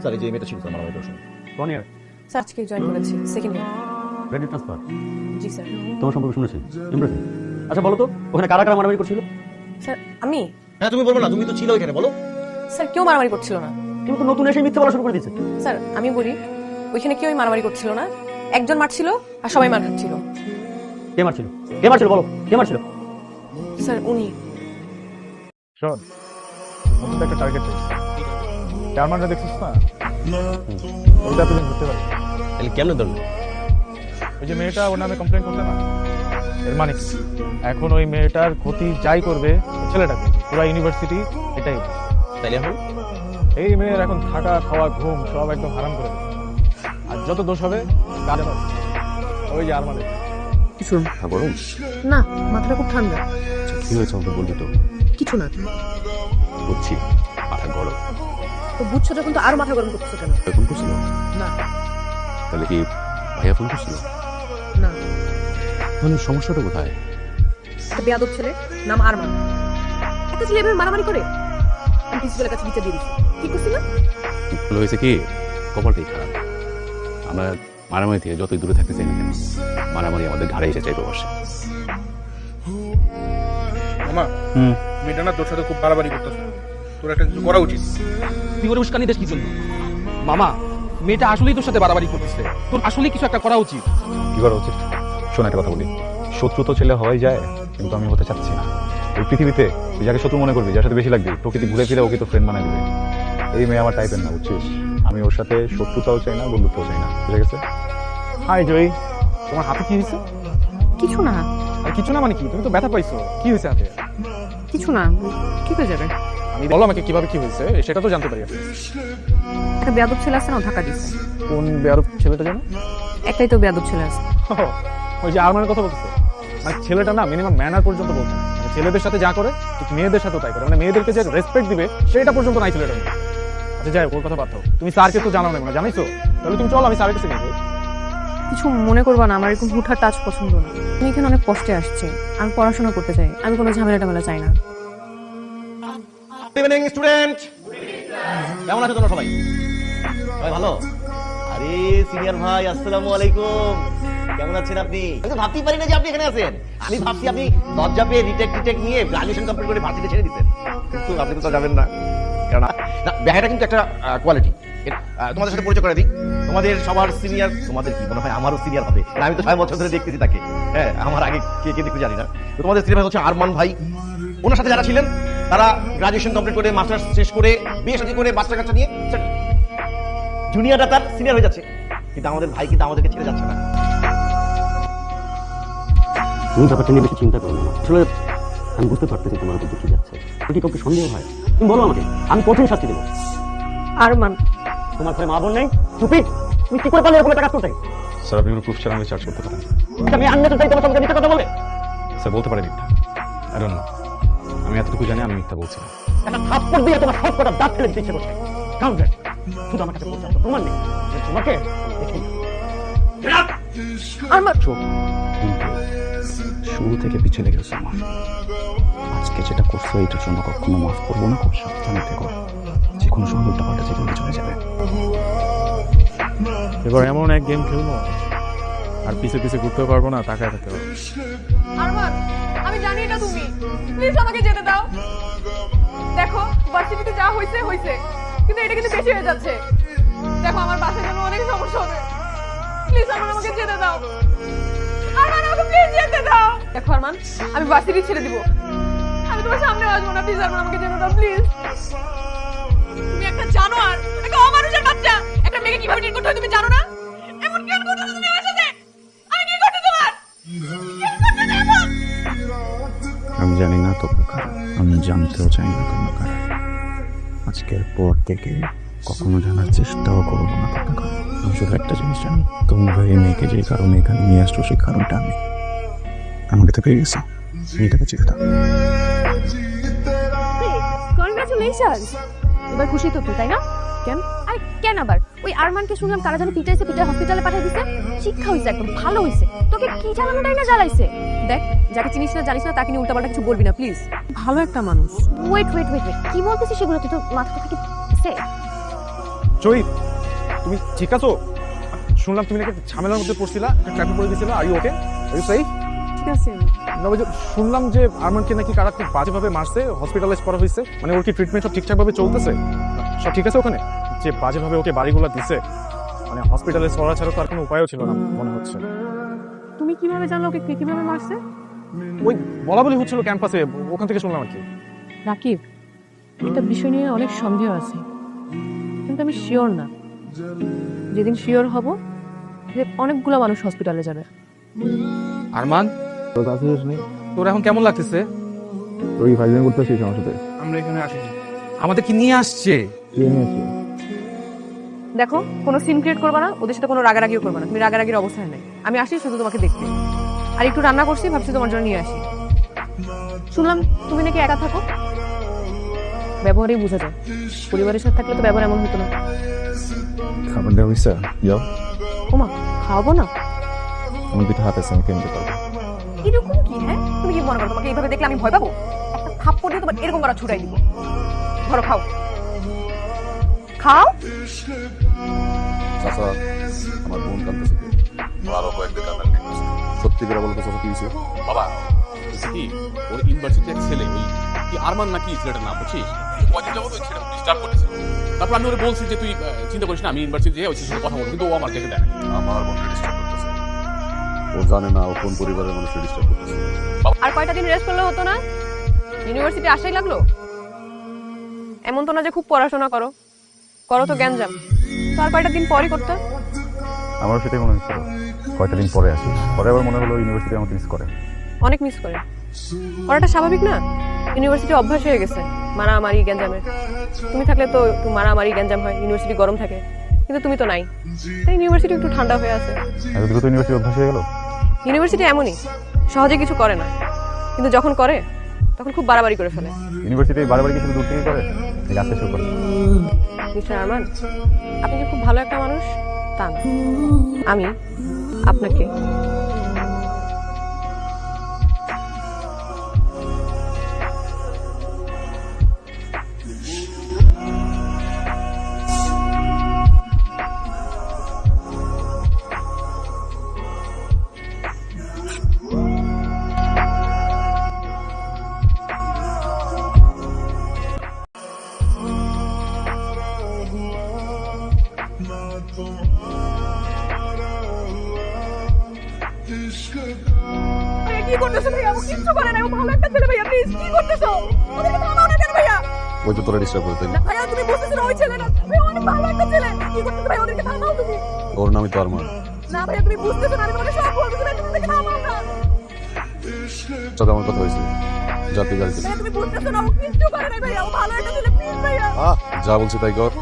Sir এই যে মেয়েটা ছিল স্যার মারামারি করার সময়। কোন ইয়ার? স্যার আজকে জয়েন করেছি সেকেন্ড ইয়ার। Credit transfer. জি স্যার। তোমার সম্পর্কে শুনেছি, ইমপ্রেসিভ। আচ্ছা বলো তো ওখানে কারা কারা মারামারি করছিল? স্যার আমি? হ্যাঁ তুমি বলবো না, তুমি তো ছিল ওইখানে, বলো। স্যার কেউ মারামারি করছিল না। কিন্তু নতুন এসে মিথ্যা বলা শুরু করে দিয়েছে। স্যার আমি বলি ওইখানে কেউই মারামারি করছিল না, একজন মারছিল আর সবাই মার খাচ্ছিল। কে মারছিল? কে মারছিল বলো, কে মারছিল? স্যার উনি। শোন, নতুন একটা টার্গেট চাইছি। জার্মানরা দেখছিস না, ওইটা তুই ধরতে পারবি। তাহলে কেমনে ধরবে? ওই যে মেয়েটা ওর নামে কমপ্লেন করছে না, এর মানে কি? এখন ওই মেয়েটার ক্ষতি যাই করবে ওই ছেলেটাকে, পুরা ইউনিভার্সিটি এটাই। তাইলে এখন এই মেয়ের এখন থাকা খাওয়া ঘুম সব একদম হারাম করে দেবে। আর যত দোষ হবে কাজে নয়, ওই যে আরমানের কিছু গরম না, মাথাটা খুব ঠান্ডা। কি হয়েছে আমাকে বলবি তো? কিছু না। বুঝছি, মাথা গরম। তো বুঝছো যখন তো আরো মাথা গরম করতেছো কেন? ফোন করছিল? না। তাহলে কি ভাইয়া ফোন করছিল? না। তাহলে সমস্যাটা কোথায়? একটা বেয়াদব ছেলে নাম আরমান, একটা ছেলে এভাবে মারামারি করে। আমি প্রিন্সিপালের কাছে বিচার দিয়ে দিচ্ছি। ঠিক করছি না? ভুল হয়েছে কি, কপালটাই খারাপ। আমরা মারামারি থেকে যতই দূরে থাকতে চাই না কেন, মারামারি আমাদের ঘাড়ে এসে চাইবে বসে। মামা, মেয়েটা না তোর সাথে খুব বাড়াবাড়ি করতেছে, তোর একটা কিছু করা উচিত। তুই ওর উস্কানি দেশ কি জন্য? মামা, মেয়েটা আসলেই তোর সাথে বাড়াবাড়ি করতেছে, তোর আসলেই কিছু একটা করা উচিত। কি করা উচিত? শোন একটা কথা বলি, শত্রু তো ছেলে হওয়াই যায়, কিন্তু আমি হতে চাচ্ছি না। এই পৃথিবীতে তুই যাকে শত্রু মনে করবি, যার সাথে বেশি লাগবে, প্রকৃতি ঘুরে ফিরে ওকে তো ফ্রেন্ড বানাই দিবে। এই মেয়ে আমার টাইপের না, বুঝছিস? আমি ওর সাথে শত্রুতাও চাই না, বন্ধুত্বও চাই না, বুঝে গেছে? হাই জয়ী, তোমার হাতে কি হয়েছে? কিছু না। আর কিছু না মানে কি? তুমি তো ব্যথা পাইছো, কি হয়েছে হাতে? কিছু না, ঠিক হয়ে যাবে। আমি বলো আমাকে কিভাবে কি হয়েছে সেটা তো জানতে পারি। একটা বেয়াদব ছেলে আছে না, ও ধাক্কা দিচ্ছে। কোন বেয়াদব ছেলেটা জানো? একটাই তো বেয়াদব ছেলে আছে। ওই যে আরমানের কথা বলতেছে, মানে ছেলেটা না মিনিমাম ম্যানার পর্যন্ত বলছে না। মানে ছেলেদের সাথে যা করে ঠিক মেয়েদের সাথেও তাই করে, মানে মেয়েদেরকে যে রেসপেক্ট দিবে সেটা পর্যন্ত নাই ছেলেটা। আচ্ছা যাই হোক, ওর কথা বাদ দাও। তুমি স্যারকে তো জানাও না, মানে জানাইছো? তাহলে তুমি চলো আমি স্যারের কাছে নিয়ে যাই। কিছু মনে করবা না, আমার এরকম হুটহাট টাচ পছন্দ না। আমি এখানে অনেক কষ্টে আসছি, আমি পড়াশোনা করতে চাই, আমি কোনো ঝামেলা টামেলা চাই না। গুড ইভিনিং স্টুডেন্ট, কেমন আছো তোমরা সবাই? সবাই ভালো? আরে সিনিয়র ভাই, আসসালামু আলাইকুম। কেমন আছেন আপনি? আমি তো ভাবতেই পারি না যে আপনি এখানে আছেন। আমি ভাবছি আপনি দরজা পেয়ে রিটেক নিয়ে গ্রাজুয়েশন কমপ্লিট করে ভার্সিটি ছেড়ে দিচ্ছেন, কিন্তু আপনি তো যাবেন না। কেন না? ব্যাহাটা কিন্তু একটা কোয়ালিটি। তোমাদের সাথে পরিচয় করে দিই। তোমাদের সবার সিনিয়র, তোমাদের কি মনে হয় আমারও সিনিয়র হবে? আমি তো 6 বছর ধরে দেখতেছি তাকে। হ্যাঁ, আমার আগে কে কে দেখতে জানি না। তো তোমাদের সিনিয়র হচ্ছে আরমান ভাই। ওনার সাথে যারা ছিলেন তারা গ্রাজুয়েশন কমপ্লিট করে মাস্টার্স শেষ করে বিয়ে শাদী করে বাচ্চা কাচ্চা নিয়ে জুনিয়ররা তার সিনিয়র হয়ে যাচ্ছে, কিন্তু আমাদের ভাই কিন্তু আমাদেরকে ছেড়ে যাচ্ছে না। তুমি ব্যাপারটা নিয়ে বেশি চিন্তা করো না। আসলে আমি বুঝতে পারতেছি তোমার উপর কি যাচ্ছে। যদি কাউকে সন্দেহ হয় তুমি বলো আমাকে, আমি কঠিন শাস্তি দেবো। আরমান, তোমার ঘরে মা বোন নেই? চুপি, তুমি কি করে পারলে এরকম একটা কাজ করতে? স্যার আপনি কোনো প্রুফ ছাড়া আমাকে চার্জ করতে পারেন। আমি আন্দাজ চাই তোমার সঙ্গে মিথ্যা কথা বলে? স্যার বলতে পারে মিথ্যা, আই ডোন্ট নো। আমি এতটুকু জানি আমি মিথ্যা বলছি না। একটা থাপ্পড় দিয়ে তোমার সব কটা দাঁত ফেলে দিতে ইচ্ছে করছে। কাউন্টার শুধু আমার কাছে পৌঁছানো প্রমাণ নেই, তোমাকে দেখি আরমান। শুরু থেকে পিছিয়ে লেগে গেছে আমার। আজকে যেটা করছো এটার জন্য কখনো মাফ করবো না। খুব সাবধানে থেকো, যে কোনো সময় উল্টা পাল্টা জীবনে চলে যাবে। এবার এমন এক গেম খেলবো আর পিছে পিছে ঘুরতেও পারবো না, টাকা থাকতে পারবো। আরমান, আমি জানি এটা তুমি, প্লিজ আমাকে যেতে দাও। দেখো ভার্সিটিতে যা হয়েছে হয়েছে, কিন্তু এটা কিন্তু বেশি হয়ে যাচ্ছে। দেখো আমার বাসায় জন্য অনেক সমস্যা হবে, প্লিজ আমাকে যেতে দাও। আরমান, আমাকে প্লিজ যেতে দাও। দেখো আরমান, আমি ভার্সিটি ছেড়ে দিব, আমি তোমার সামনে আসবো না, প্লিজ আরমান আমাকে যেতে দাও প্লিজ। তুমি একটা জানোয়ার, একটা অমানুষের বাচ্চা। একটা মেয়েকে কিভাবে ট্রিট করতে হয় তুমি জানো না? এমন কেন করতেছো তুমি আমার সাথে? আমি কি করতে তোমার? আমি জানি না তোমরা কারা, আমি জানতেও চাই না তোমরা কারা। আজকের পর থেকে কখনো জানার চেষ্টাও করবো না তোমরা কারা। আমি শুধু একটা জিনিস জানি, তোমরা এই মেয়েকে যে কারণে এখানে নিয়ে আসছো সেই কারণটা আমি। আমাকে তো পেয়ে গেছো, মেয়েটাকে চিনে দাও। কনগ্রাচুলেশনস। এবার খুশি তো তুই, তাই না? কেন? আরে কেন আবার? ওই আরমানকে শুনলাম কারা জানি পিটাইছে, পিটাই হসপিটালে পাঠিয়ে দিছে। শিক্ষা হইছে, একদম ভালো হইছে। তোকে কি জ্বালানোটাই না জ্বালাইছে। দেখ, যাকে চিনিস না জানিস না তাকে নিয়ে উল্টাপাল্টা কিছু বলবি না প্লিজ। ভালো একটা মানুষ। ওয়েট ওয়েট ওয়েট ওয়েট, কি বলতেছিস সেগুলো? তুই তো মাথা থেকে জয়ী, তুমি ঠিক আছো? শুনলাম তুমি নাকি ঝামেলার মধ্যে পড়ছিলা, ট্র্যাপে পড়ে গেছিলা। Are you okay? Are you safe? ঠিক আছে। শুনলাম যে আরমানকে নাকি কারা খুব বাজেভাবে মারছে, হসপিটালাইজ করা হয়েছে। মানে ওর কি ট্রিটমেন্ট সব ঠিকঠাকভাবে চলতেছে? সব ঠিক আছে ওখানে? যে বাজেভাবে ওকে বাড়িগুলো দিছে, মানে হসপিটালাইজ করা ছাড়া তো আর কোনো উপায়ও ছিল না মনে হচ্ছে। তুমি কিভাবে জানলো ওকে কে কিভাবে মারছে? ওই বলা বলি হচ্ছিল ক্যাম্পাসে, ওখান থেকে শুনলাম আর কি। রাকিব, একটা বিষয় নিয়ে অনেক সন্দেহ আছে, কিন্তু আমি শিওর না। যেদিন শিওর হব যে অনেকগুলো মানুষ হসপিটালে যাবে। আরমান, তোর কাছে নেই, তোর এখন কেমন লাগতেছে? তুই ফাইলিং করতেছিস আমার সাথে? আমরা এখানে আসিনি। আমাদের কি নিয়ে আসছে? কে নিয়েছে? দেখো, কোনো সিন ক্রিয়েট করবে না, ওদের সাথে কোনো রাগারাগিও করবে না। তুমি রাগারাগির অবস্থায় নেই। আমি আসি শুধু তোমাকে দেখতে, আর একটু রান্না করছি, ভাবছি তোমার জন্য নিয়ে আসি। শুনলাম তুমি নাকি একা থাকো, ব্যবহারেই বোঝা যায়। পরিবারের সাথে থাকলে তো ব্যবহার এমন হতো না। খাবার দেওয়া হয়েছে? যাও, ওমা, খাওয়াবো না? আমার দুটো হাত আছে, আমি কিনতে পারবো। এরকম কি? হ্যাঁ, তুমি কি মনে করো তোমাকে এইভাবে দেখলে আমি ভয় পাবো? একটা থাপ্পড় দিয়ে তোমার এরকম করা ছুটাই দিব। ধরো, খাও খাও। চাচা, আমার বোন কাঁদতেছে, আরো কয়েকদিন কান্না করতেছে। সত্যি করে বলতে চাচা কি হয়েছে? বাবা কি ওর ইউনিভার্সিটির ছেলে, ওই কি আরমান নাকি ছেলেটার নাম, বুঝছিস? কয়দিন যাবো ওই ছেলেটা ডিস্টার্ব করতেছিল। তারপর আমি ওরে বলছি যে তুই চিন্তা করিস না, আমি ইউনিভার্সিটি যেয়ে ওই ছেলের সাথে কথা বলবো, কিন্তু ও আমার দেখে দেয়। আমার বোনকে ডিস্টার্ব করতেছে। ও জানে না ও কোন পরিবারের মানুষকে ডিস্টার্ব করতেছে। আর কয়টা দিন রেস্ট করলে হতো না? ইউনিভার্সিটি আসাই লাগলো? এমন তো না যে খুব পড়াশোনা করো, করো তো জ্ঞানজাম। তো আর কয়টা দিন পরই করতে। আমারও সেটাই মনে হচ্ছিল, কয়েকটা দিন পরে আসি। পরে আবার মনে হলো ইউনিভার্সিটি আমাকে মিস করে। অনেক মিস করে, করাটা স্বাভাবিক না? ইউনিভার্সিটি অভ্যাস হয়ে গেছে মারামারি গ্যাঞ্জামের। তুমি থাকলে তো একটু মারামারি গ্যাঞ্জাম হয়, ইউনিভার্সিটি গরম থাকে, কিন্তু তুমি তো নাই, তাই ইউনিভার্সিটি একটু ঠান্ডা হয়ে আছে। এত দ্রুত ইউনিভার্সিটি অভ্যাস হয়ে গেল? ইউনিভার্সিটি এমনই, সহজে কিছু করে না, কিন্তু যখন করে তখন খুব বাড়াবাড়ি করে ফেলে। ইউনিভার্সিটি বারবার কিছু দূর থেকে করে, এই আসতে শুরু করে। মিস্টার আরমান, আপনি যে খুব ভালো একটা মানুষ তা না। আমি আপনাকে ভাইয়া কি করতেছো? ভাইয়া ও কিচ্ছু করে না, ও ভালো একটা ছেলে। ভাইয়া প্লিজ, কি করতেছো? ওদেরকে থামাও না কেন ভাইয়া? ওই তো তোরা ডিস্টার্ব করে, তাই না? ভাইয়া তুমি বুঝতেছো না, ওই ছেলেটা ভাইয়া অনেক ভালো একটা ছেলে। কি করতেছো ভাইয়া? ওদেরকে থামাও তুমি। ওর নামই তো আরমান। না ভাইয়া তুমি বুঝতেছো না, আমি তোমাকে সব বলতেছি। ভাইয়া তুমি ওদেরকে থামাও না। সাথে আমার কথা হয়েছে, যা তুই গাড়ি চালা। ভাইয়া তুমি বুঝতেছো না, ও কিচ্ছু করে না ভাইয়া, ও ভালো একটা ছেলে। প্লিজ ভাইয়া। যা বলছি তাই কর।